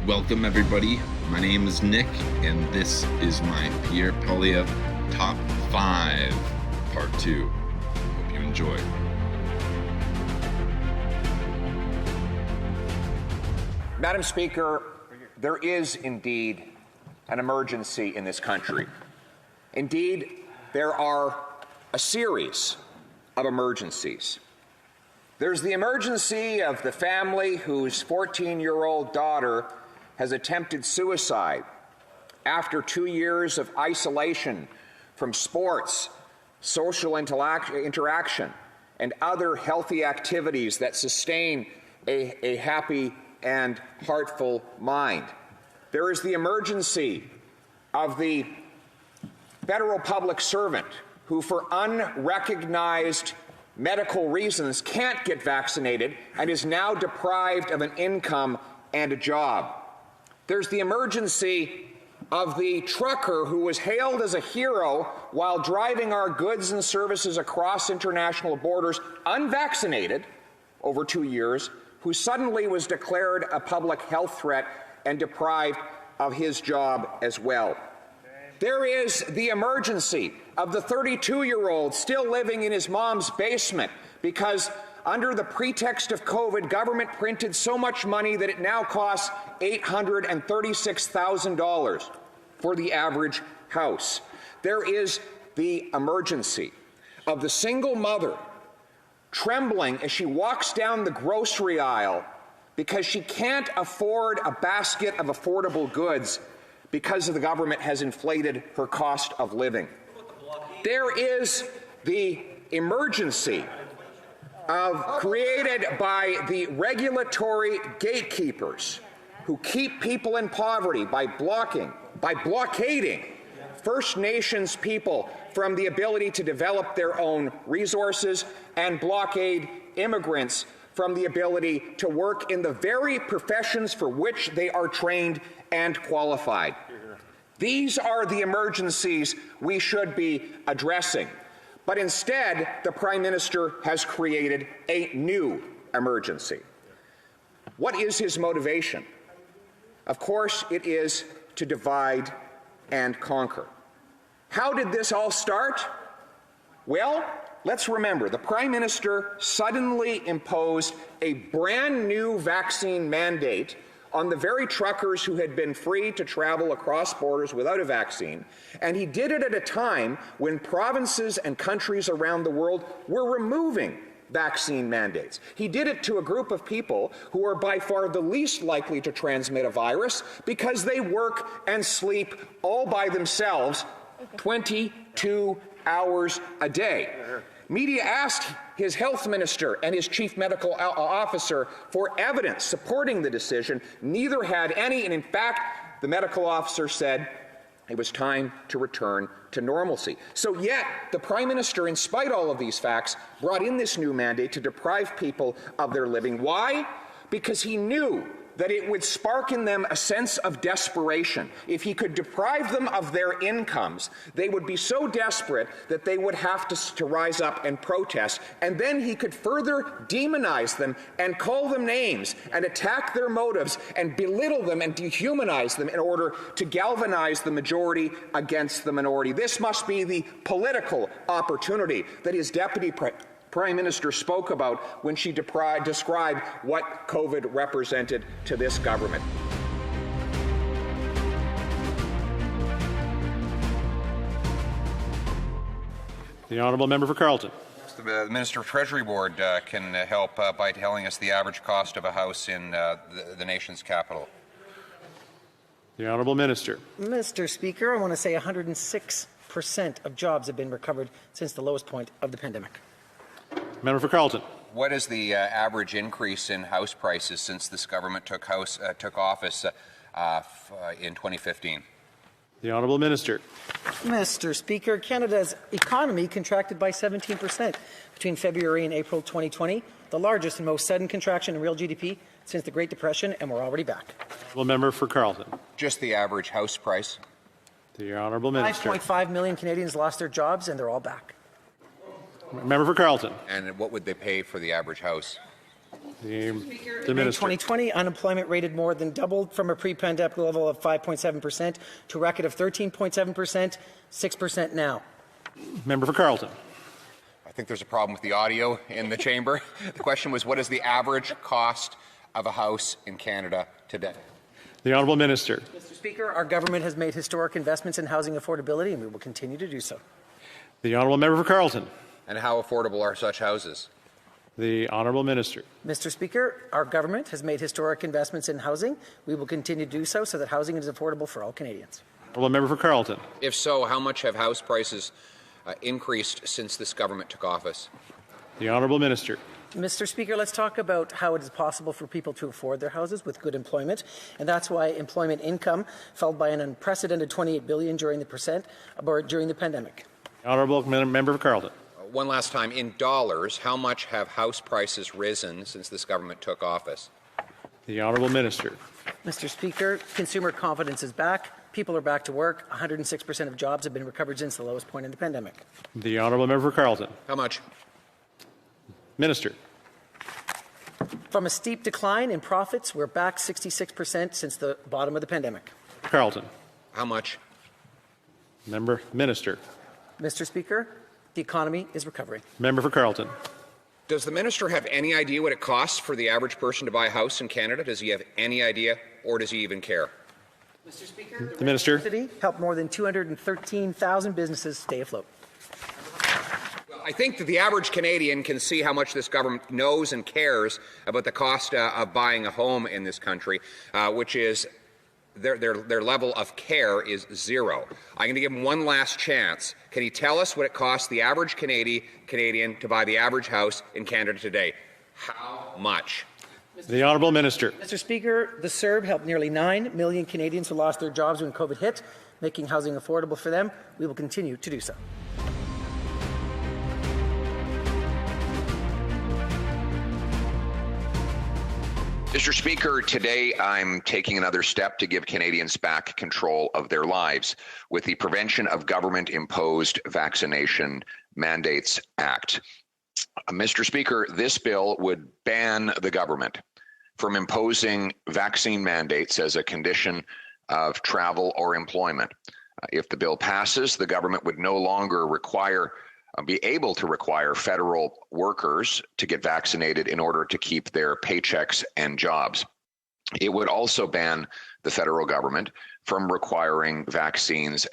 Welcome everybody, my name is Nick and this is my Pierre Poilievre Top 5 Part 2. Hope you enjoy. Madam Speaker, there is indeed an emergency in this country. Indeed, there are a series of emergencies. There's the emergency of the family whose 14-year-old daughter has attempted suicide after 2 years of isolation from sports, social interaction, and other healthy activities that sustain a happy and heartful mind. There is the emergency of the federal public servant who, for unrecognized medical reasons, can't get vaccinated and is now deprived of an income and a job. There's the emergency of the trucker who was hailed as a hero while driving our goods and services across international borders, unvaccinated, over 2 years, who suddenly was declared a public health threat and deprived of his job as well. There is the emergency of the 32-year-old still living in his mom's basement because, under the pretext of COVID, government printed so much money that it now costs $836,000 for the average house. There is the emergency of the single mother trembling as she walks down the grocery aisle because she can't afford a basket of affordable goods because the government has inflated her cost of living. There is the emergency created by the regulatory gatekeepers who keep people in poverty by blockading First Nations people from the ability to develop their own resources and blockade immigrants from the ability to work in the very professions for which they are trained and qualified. These are the emergencies we should be addressing. But instead, the Prime Minister has created a new emergency. What is his motivation? Of course, it is to divide and conquer. How did this all start? Well, let's remember, the Prime Minister suddenly imposed a brand new vaccine mandate on the very truckers who had been free to travel across borders without a vaccine, and he did it at a time when provinces and countries around the world were removing vaccine mandates. He did it to a group of people who are by far the least likely to transmit a virus because they work and sleep all by themselves 22 hours a day. Media asked his health minister and his chief medical officer for evidence supporting the decision. Neither had any, and in fact, the medical officer said it was time to return to normalcy. So yet, the Prime Minister, in spite of all of these facts, brought in this new mandate to deprive people of their living. Why? Because he knew that it would spark in them a sense of desperation. If he could deprive them of their incomes, they would be so desperate that they would have to rise up and protest, and then he could further demonize them and call them names and attack their motives and belittle them and dehumanize them in order to galvanize the majority against the minority. This must be the political opportunity that his Deputy Prime Minister spoke about when she described what COVID represented to this government. The honourable member for Carleton. The Minister of Treasury Board can help by telling us the average cost of a house in the nation's capital. The honourable minister. Mr. Speaker, I want to say 106% of jobs have been recovered since the lowest point of the pandemic. Member for Carleton. What is the average increase in house prices since this government took office in 2015? The honourable minister. Mr. Speaker, Canada's economy contracted by 17% between February and April 2020, the largest and most sudden contraction in real GDP since the Great Depression, and we're already back. The member for Carleton. Just the average house price. The honourable minister. 5.5 million Canadians lost their jobs, and they're all back. Member for Carleton. And what would they pay for the average house? The In Minister. 2020, unemployment rated more than doubled from a pre-pandemic level of 5.7% to a record of 13.7%, 6% now. Member for Carleton. I think there's a problem with the audio in the chamber. The question was, what is the average cost of a house in Canada today? The Honourable Minister. Mr. Speaker, our government has made historic investments in housing affordability, and we will continue to do so. The Honourable Member for Carleton. And how affordable are such houses? The Honourable Minister. Mr. Speaker, our government has made historic investments in housing. We will continue to do so that housing is affordable for all Canadians. Honourable Member for Carleton. If so, how much have house prices increased since this government took office? The Honourable Minister. Mr. Speaker, let's talk about how it is possible for people to afford their houses with good employment, and that's why employment income fell by an unprecedented $28 billion during the pandemic. Honourable Member for Carleton. One last time, in dollars, how much have house prices risen since this government took office? The Honourable Minister. Mr. Speaker, consumer confidence is back. People are back to work. 106% of jobs have been recovered since the lowest point in the pandemic. The Honourable Member for Carleton. How much? Minister. From a steep decline in profits, we're back 66% since the bottom of the pandemic. Carleton. How much? Minister. Mr. Speaker, the economy is recovering. Member for Carleton. Does the minister have any idea what it costs for the average person to buy a house in Canada? Does he have any idea, or does he even care? Mr. Speaker, the Minister. City helped more than 213,000 businesses stay afloat. I think that the average Canadian can see how much this government knows and cares about the cost of buying a home in this country, which is their level of care is zero. I'm going to give him one last chance. Can he tell us what it costs the average Canadian to buy the average house in Canada today? How much? The Honourable Minister. Mr. Speaker, the CERB helped nearly 9 million Canadians who lost their jobs when COVID hit, making housing affordable for them. We will continue to do so. Mr. Speaker, today I'm taking another step to give Canadians back control of their lives with the Prevention of Government-Imposed Vaccination Mandates Act. Mr. Speaker, this bill would ban the government from imposing vaccine mandates as a condition of travel or employment. If the bill passes, the government would no longer be able to require federal workers to get vaccinated in order to keep their paychecks and jobs. It would also ban the federal government from requiring vaccines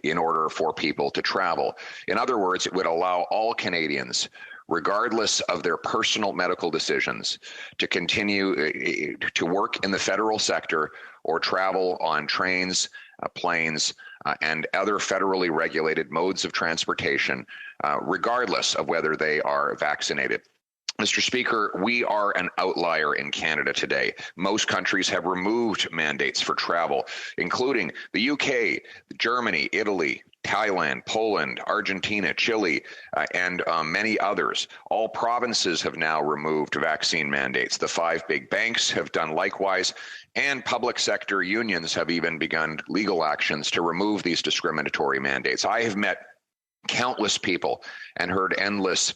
in order for people to travel. In other words, it would allow all Canadians, regardless of their personal medical decisions, to continue to work in the federal sector or travel on trains, planes, and other federally regulated modes of transportation, regardless of whether they are vaccinated. Mr. Speaker, we are an outlier in Canada today. Most countries have removed mandates for travel, including the UK, Germany, Italy, Thailand, Poland, Argentina, Chile, and many others. All provinces have now removed vaccine mandates. The 5 big banks have done likewise, and public sector unions have even begun legal actions to remove these discriminatory mandates. I have met countless people and heard endless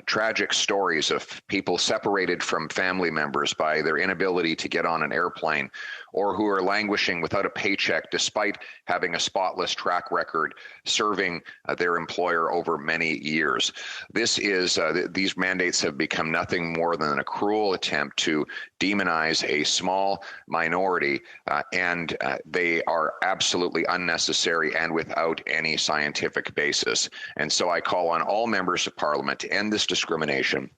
tragic stories of people separated from family members by their inability to get on an airplane, or who are languishing without a paycheck despite having a spotless track record serving their employer over many years. These mandates have become nothing more than a cruel attempt to demonize a small minority, and they are absolutely unnecessary and without any scientific basis. And so I call on all members of Parliament to end this discrimination,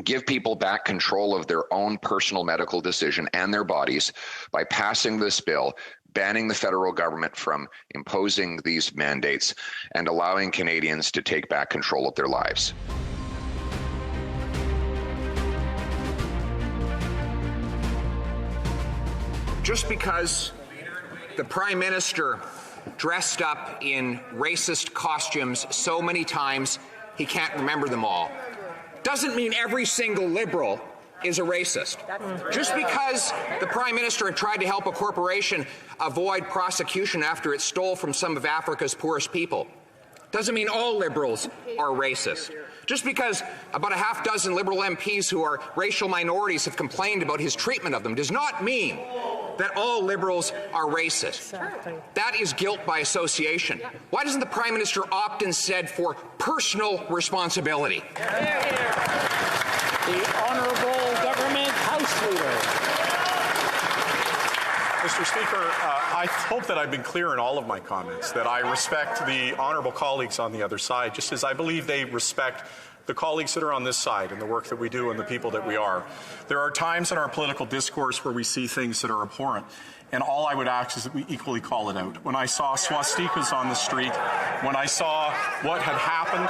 give people back control of their own personal medical decision and their bodies by passing this bill, banning the federal government from imposing these mandates, and allowing Canadians to take back control of their lives. Just because the Prime Minister dressed up in racist costumes so many times he can't remember them all doesn't mean every single Liberal is a racist. Just because the Prime Minister had tried to help a corporation avoid prosecution after it stole from some of Africa's poorest people doesn't mean all Liberals are racist. Just because about a half dozen Liberal MPs who are racial minorities have complained about his treatment of them does not mean that all Liberals are racist. Exactly. That is guilt by association. Why doesn't the Prime Minister opt instead for personal responsibility? The Honourable Government House Leader. Mr. Speaker, I hope that I've been clear in all of my comments, that I respect the honourable colleagues on the other side, just as I believe they respect the colleagues that are on this side and the work that we do and the people that we are. There are times in our political discourse where we see things that are abhorrent, and all I would ask is that we equally call it out. When I saw swastikas on the street, when I saw what had happened,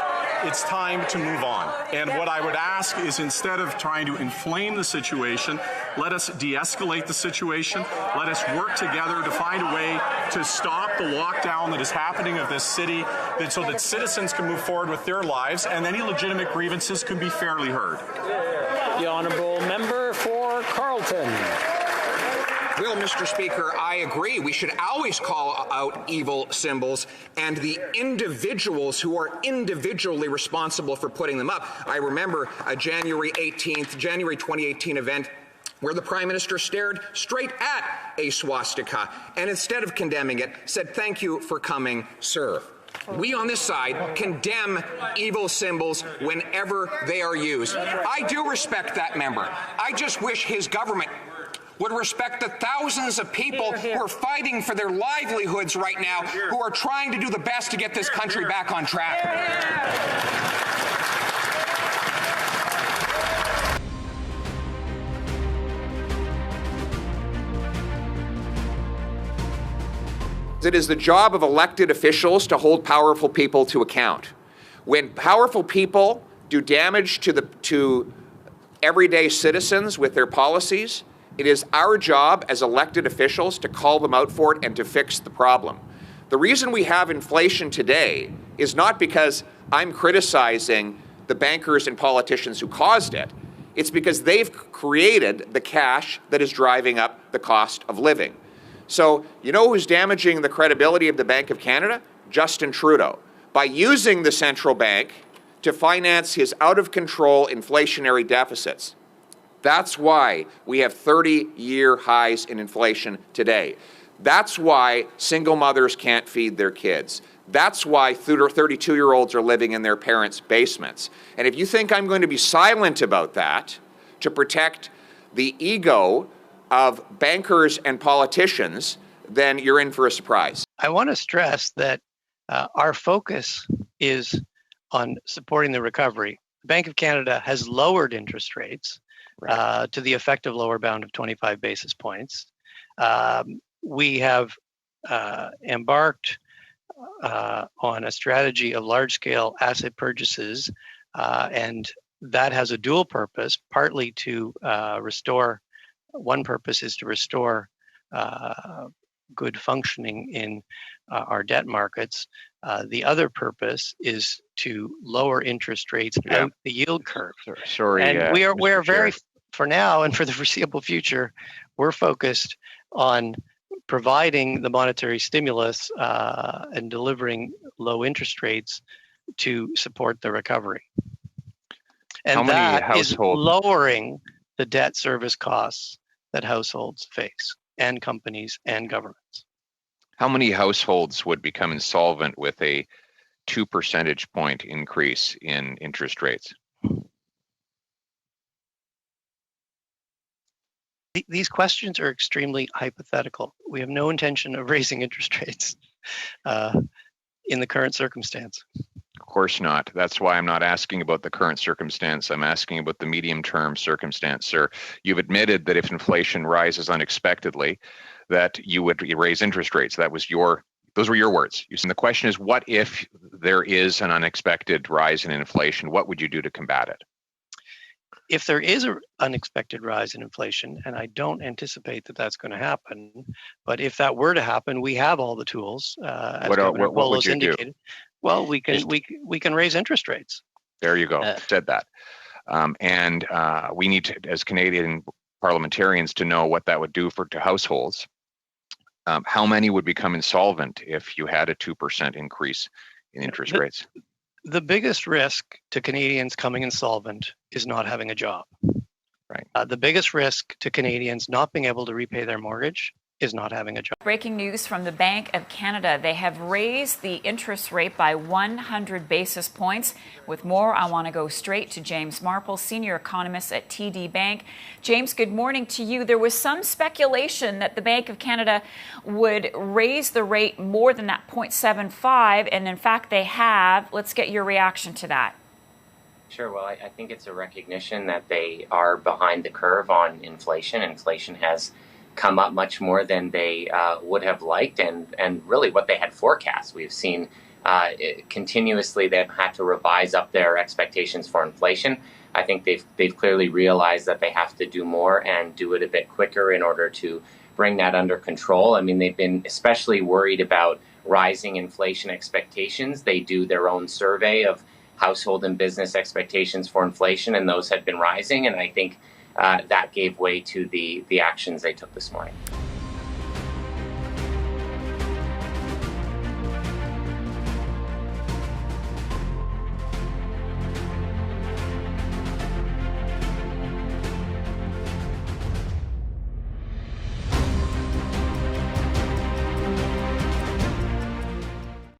it's time to move on. And what I would ask is, instead of trying to inflame the situation, let us de-escalate the situation. Let us work together to find a way to stop the lockdown that is happening of this city, so that citizens can move forward with their lives and any legitimate grievances can be fairly heard. The Honourable Member for Carleton. Well, Mr. Speaker, I agree. We should always call out evil symbols and the individuals who are individually responsible for putting them up. I remember a January 2018 event where the Prime Minister stared straight at a swastika and, instead of condemning it, said, "Thank you for coming, sir." We on this side condemn evil symbols whenever they are used. I do respect that member. I just wish his government would respect the thousands of people who are fighting for their livelihoods right now, who are trying to do the best to get this country back on track. It is the job of elected officials to hold powerful people to account. When powerful people do damage to everyday citizens with their policies, it is our job as elected officials to call them out for it and to fix the problem. The reason we have inflation today is not because I'm criticizing the bankers and politicians who caused it. It's because they've created the cash that is driving up the cost of living. So, you know who's damaging the credibility of the Bank of Canada? Justin Trudeau. By using the central bank to finance his out-of-control inflationary deficits. That's why we have 30-year highs in inflation today. That's why single mothers can't feed their kids. That's why 32-year-olds are living in their parents' basements. And if you think I'm going to be silent about that to protect the ego of bankers and politicians, then you're in for a surprise. I want to stress that our focus is on supporting the recovery. The Bank of Canada has lowered interest rates to the effective lower bound of 25 basis points. We have embarked on a strategy of large-scale asset purchases, and that has a dual purpose, partly to restore. One purpose is to restore good functioning in our debt markets. The other purpose is to lower interest rates out the yield curve. Sorry, and we are very, for now and for the foreseeable future, we're focused on providing the monetary stimulus and delivering low interest rates to support the recovery. And that is lowering the debt service costs that households face, and companies and governments. How many households would become insolvent with a 2 percentage point increase in interest rates? These questions are extremely hypothetical. We have no intention of raising interest rates in the current circumstance. Of course not. That's why I'm not asking about the current circumstance. I'm asking about the medium-term circumstance, sir. You've admitted that if inflation rises unexpectedly, that you would raise interest rates. Those were your words. And the question is, what if there is an unexpected rise in inflation? What would you do to combat it? If there is an unexpected rise in inflation, and I don't anticipate that that's going to happen, but if that were to happen, we have all the tools. As what would you indicated. Do? Well, we can raise interest rates. There you go. Said that. And we need to, as Canadian parliamentarians, to know what that would do to households. How many would become insolvent if you had a 2% increase in interest rates? The biggest risk to Canadians coming insolvent is not having a job. Right. The biggest risk to Canadians not being able to repay their mortgage is not having a job. Breaking news from the Bank of Canada. They have raised the interest rate by 100 basis points. With more, I want to go straight to James Marple, senior economist at TD Bank. James, good morning to you. There was some speculation that the Bank of Canada would raise the rate more than that 0.75, and in fact they have. Let's get your reaction to that. Sure. Well, I think it's a recognition that they are behind the curve on inflation. Inflation has come up much more than they would have liked and really what they had forecast. We've seen continuously they've had to revise up their expectations for inflation. I think they've clearly realized that they have to do more and do it a bit quicker in order to bring that under control. I mean, they've been especially worried about rising inflation expectations. They do their own survey of household and business expectations for inflation, and those had been rising. And I think that gave way to the actions they took this morning.